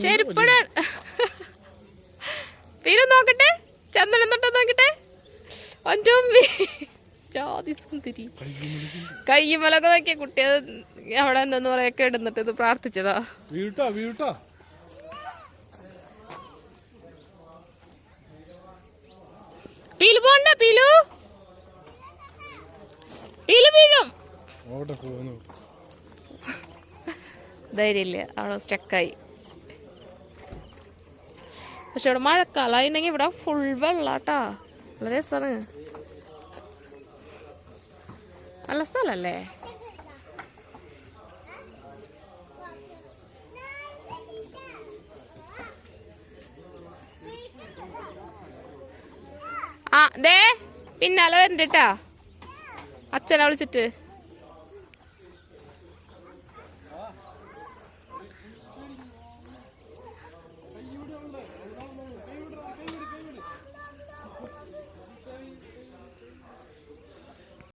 ചെരുപ്പഴ പീലു നോക്കട്ടെ, ചന്ദനം തൊട്ടോ നോക്കട്ടെ. ജാതി സുന്ദരി കയ്യുമലൊക്കെ നോക്കിയ കുട്ടിയെ അവിടെ എന്തെന്ന് പറയൊക്കെ ഇടുന്നിട്ട് ഇത് പ്രാർത്ഥിച്ചതാ. പീലു പോണ്ട, പീലു പീലു വീഴും. ധൈര്യമില്ല, അവിടെ സ്റ്റക്കായി. പക്ഷെ ഇവിടെ മഴക്കാലായിണ്ടെങ്കിൽ ഇവിടെ ഫുൾ വെള്ളാട്ടാ. നല്ല രസാണ്, നല്ല സ്ഥലല്ലേ. ആ ദേ പിന്നാലെ വരണ്ടട്ടാ, അച്ഛനെ വിളിച്ചിട്ട്.